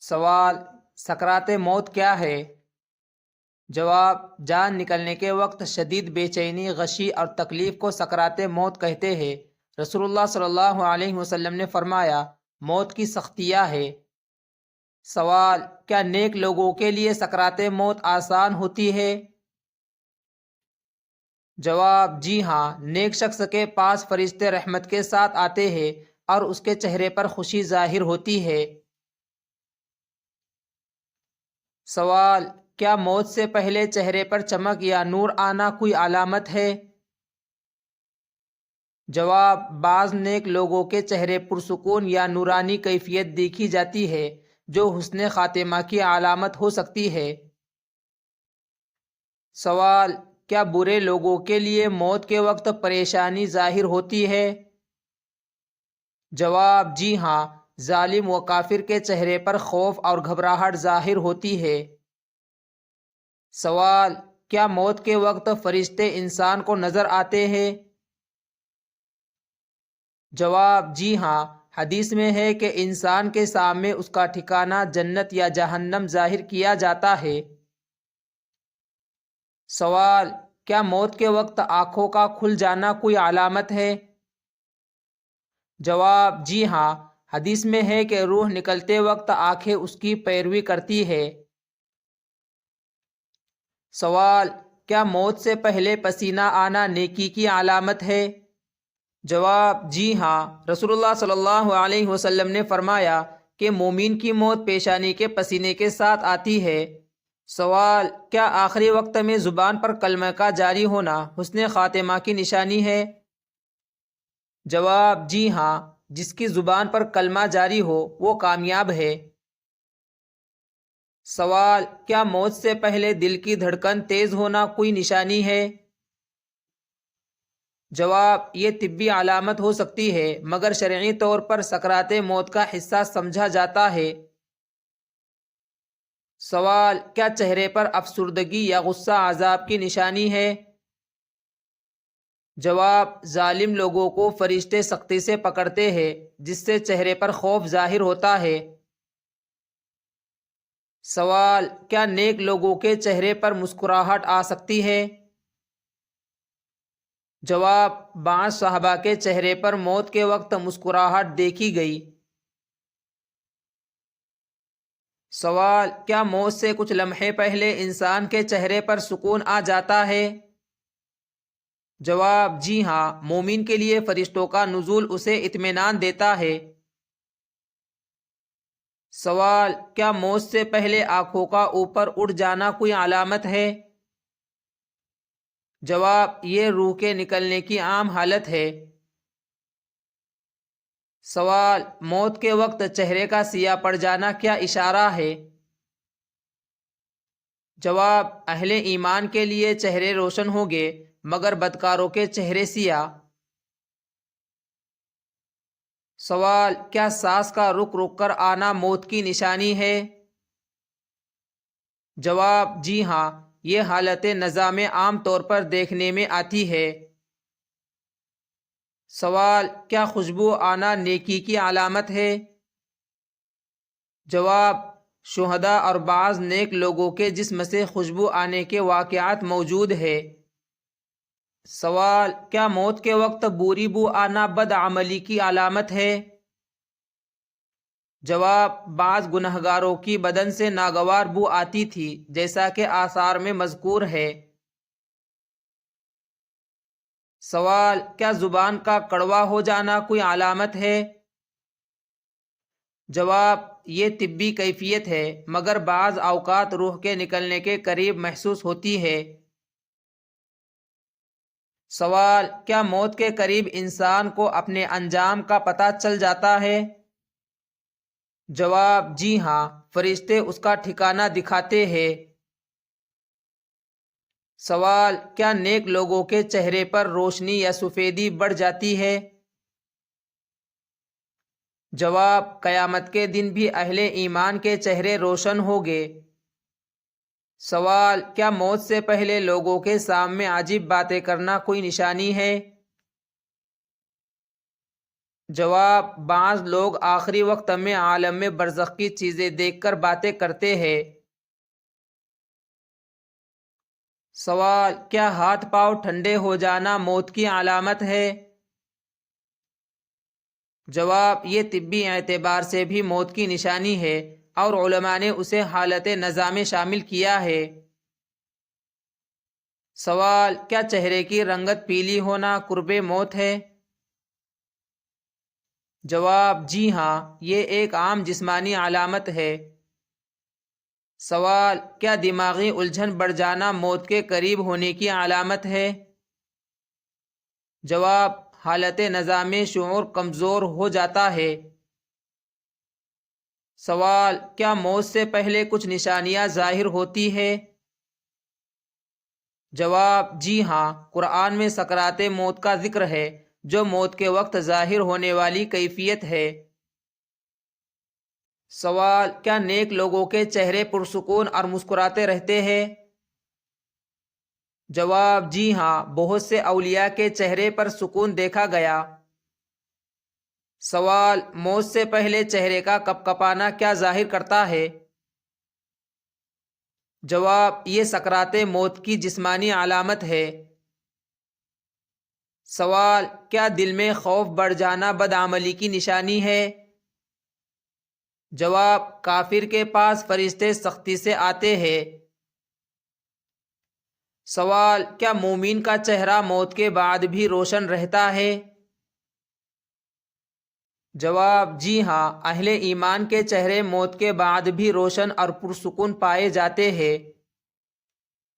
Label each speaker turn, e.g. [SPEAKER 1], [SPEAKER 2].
[SPEAKER 1] سوال: سکرات موت کیا ہے؟ جواب: جان نکلنے کے وقت شدید بے چینی، غشی اور تکلیف کو سکرات موت کہتے ہیں۔ رسول اللہ صلی اللہ علیہ وسلم نے فرمایا، موت کی سختیاں ہے۔ سوال: کیا نیک لوگوں کے لیے سکرات موت آسان ہوتی ہے؟ جواب: جی ہاں، نیک شخص کے پاس فرشتے رحمت کے ساتھ آتے ہیں اور اس کے چہرے پر خوشی ظاہر ہوتی ہے۔ سوال: کیا موت سے پہلے چہرے پر چمک یا نور آنا کوئی علامت ہے؟ جواب: بعض نیک لوگوں کے چہرے پرسکون یا نورانی کیفیت دیکھی جاتی ہے جو حسن خاتمہ کی علامت ہو سکتی ہے۔ سوال: کیا برے لوگوں کے لیے موت کے وقت پریشانی ظاہر ہوتی ہے؟ جواب: جی ہاں، ظالم و کافر کے چہرے پر خوف اور گھبراہٹ ظاہر ہوتی ہے۔ سوال: کیا موت کے وقت فرشتے انسان کو نظر آتے ہیں؟ جواب: جی ہاں، حدیث میں ہے کہ انسان کے سامنے اس کا ٹھکانہ جنت یا جہنم ظاہر کیا جاتا ہے۔ سوال: کیا موت کے وقت آنکھوں کا کھل جانا کوئی علامت ہے؟ جواب: جی ہاں، حدیث میں ہے کہ روح نکلتے وقت آنکھیں اس کی پیروی کرتی ہے۔ سوال: کیا موت سے پہلے پسینہ آنا نیکی کی علامت ہے؟ جواب: جی ہاں، رسول اللہ صلی اللہ علیہ وسلم نے فرمایا کہ مومن کی موت پیشانی کے پسینے کے ساتھ آتی ہے۔ سوال: کیا آخری وقت میں زبان پر کلمہ کا جاری ہونا حسن خاتمہ کی نشانی ہے؟ جواب: جی ہاں، جس کی زبان پر کلمہ جاری ہو وہ کامیاب ہے۔ سوال: کیا موت سے پہلے دل کی دھڑکن تیز ہونا کوئی نشانی ہے؟ جواب: یہ طبی علامت ہو سکتی ہے مگر شرعی طور پر سکرات موت کا حصہ سمجھا جاتا ہے۔ سوال: کیا چہرے پر افسردگی یا غصہ عذاب کی نشانی ہے؟ جواب: ظالم لوگوں کو فرشتے سختی سے پکڑتے ہیں جس سے چہرے پر خوف ظاہر ہوتا ہے۔ سوال: کیا نیک لوگوں کے چہرے پر مسکراہٹ آ سکتی ہے؟ جواب: بعض صحابہ کے چہرے پر موت کے وقت مسکراہٹ دیکھی گئی۔ سوال: کیا موت سے کچھ لمحے پہلے انسان کے چہرے پر سکون آ جاتا ہے؟ جواب: جی ہاں، مومن کے لیے فرشتوں کا نزول اسے اطمینان دیتا ہے۔ سوال: کیا موت سے پہلے آنکھوں کا اوپر اٹھ جانا کوئی علامت ہے؟ جواب: یہ روح کے نکلنے کی عام حالت ہے۔ سوال: موت کے وقت چہرے کا سیاہ پڑ جانا کیا اشارہ ہے؟ جواب: اہل ایمان کے لیے چہرے روشن ہوں گے مگر بدکاروں کے چہرے سیاہ۔ سوال: کیا سانس کا رک رک کر آنا موت کی نشانی ہے؟ جواب: جی ہاں، یہ حالت نظام عام طور پر دیکھنے میں آتی ہے۔ سوال: کیا خوشبو آنا نیکی کی علامت ہے؟ جواب: شہداء اور بعض نیک لوگوں کے جسم سے خوشبو آنے کے واقعات موجود ہے۔ سوال: کیا موت کے وقت بری بو آنا بدعملی کی علامت ہے؟ جواب: بعض گنہگاروں کی بدن سے ناگوار بو آتی تھی جیسا کہ آثار میں مذکور ہے۔ سوال: کیا زبان کا کڑوا ہو جانا کوئی علامت ہے؟ جواب: یہ طبی کیفیت ہے مگر بعض اوقات روح کے نکلنے کے قریب محسوس ہوتی ہے۔ سوال: کیا موت کے قریب انسان کو اپنے انجام کا پتہ چل جاتا ہے؟ جواب: جی ہاں، فرشتے اس کا ٹھکانہ دکھاتے ہیں۔ سوال: کیا نیک لوگوں کے چہرے پر روشنی یا سفیدی بڑھ جاتی ہے؟ جواب: قیامت کے دن بھی اہل ایمان کے چہرے روشن ہوں گے۔ سوال: کیا موت سے پہلے لوگوں کے سامنے عجیب باتیں کرنا کوئی نشانی ہے؟ جواب: بعض لوگ آخری وقت میں عالم میں برزخ کی چیزیں دیکھ کر باتیں کرتے ہیں۔ سوال: کیا ہاتھ پاؤں ٹھنڈے ہو جانا موت کی علامت ہے؟ جواب: یہ طبی اعتبار سے بھی موت کی نشانی ہے اور علماء نے اسے حالت نزا میں شامل کیا ہے۔ سوال: کیا چہرے کی رنگت پیلی ہونا قرب موت ہے؟ جواب: جی ہاں، یہ ایک عام جسمانی علامت ہے۔ سوال: کیا دماغی الجھن بڑھ جانا موت کے قریب ہونے کی علامت ہے؟ جواب: حالت نزا میں شعور کمزور ہو جاتا ہے۔ سوال: کیا موت سے پہلے کچھ نشانیاں ظاہر ہوتی ہے؟ جواب: جی ہاں، قرآن میں سکرات موت کا ذکر ہے، جو موت کے وقت ظاہر ہونے والی کیفیت ہے۔ سوال: کیا نیک لوگوں کے چہرے پرسکون اور مسکراتے رہتے ہیں؟ جواب: جی ہاں، بہت سے اولیاء کے چہرے پر سکون دیکھا گیا۔ سوال: موت سے پہلے چہرے کا کپکپانا کیا ظاہر کرتا ہے؟ جواب: یہ سکرات موت کی جسمانی علامت ہے۔ سوال: کیا دل میں خوف بڑھ جانا بدعملی کی نشانی ہے؟ جواب: کافر کے پاس فرشتے سختی سے آتے ہیں۔ سوال: کیا مومن کا چہرہ موت کے بعد بھی روشن رہتا ہے؟ جواب: جی ہاں، اہل ایمان کے چہرے موت کے بعد بھی روشن اور پرسکون پائے جاتے ہیں۔